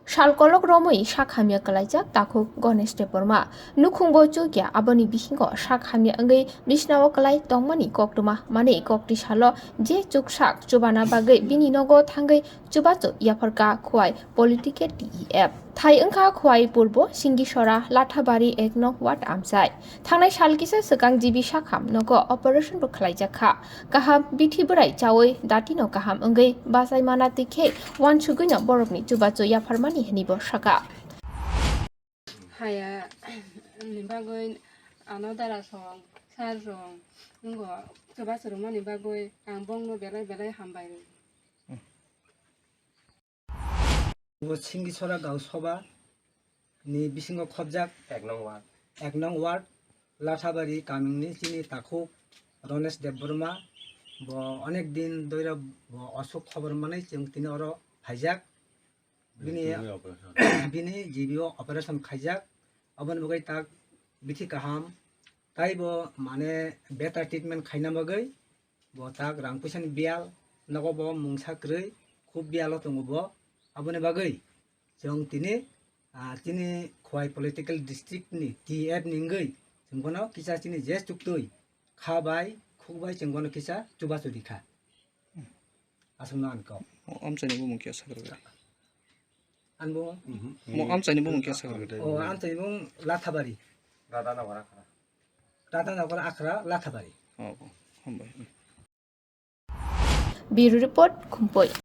Shalkolok romoi shakhamya kulaijak takuk Ganesh Deporma nukhungbo chukya aboni bihingo shakhamya angai bisnawo kalai tongmani koktuma mane kokti shalo je chuksak chubana bagai bini nogo thangai chubacho yafarka khowai politike TEF Thai Angka Khowai Purbo Singisora Lathabari Ekno Wat Amsai Thangnai Salkisa Sekang Jibi Shakham Nogo Operation bo Khlaijakha Kaham Bithi Borai Chawoi Datino Kaham Angai Basai Manati Khe Wan Sugino Borokni Chubacho Yafarmani Henibo Shaka Haya nimbagoy anodara song sar song ngo chubacho mani bagoy ang bongno belai hambay Singisora gaw soba ni bisingo khobjak এক নং word লাঠাবাড়ি কামিংনি চিনি তাকুক রনেশ দেববর্মা ব অনেক দিন ধরে অসুখ খবর মানে তিনি অর হাইজাক বিনি জিবিও অপারেশন খাইজাক অবন বগৈ তাক বিথি কাহাম তাই ব মানে বেটার ট্রিটমেন্ট খাইনা বগৈ ব তাক রাং পয়সানি বিয়াল নগো ব মুংসাkrৈ খুব বিয়ালো দङ ब अबने बागै जों तिनी खवाई पॉलिटिकल डिस्ट्रिक्ट नि TEF निंगै जोंगनो किसा तिनी जे चुक्तै खाबाय खुबाय जोंगनो किसा चुबा चुदिखा आसमना अनको आमचाइनि बुं किया सागरगै अनबो आमचाइनि बुं किया सागरगै ओ आमचाइनि बुं लाथाबारि दादा नगर आखरा लाथाबारि हामबाय Bureau Report Khumpui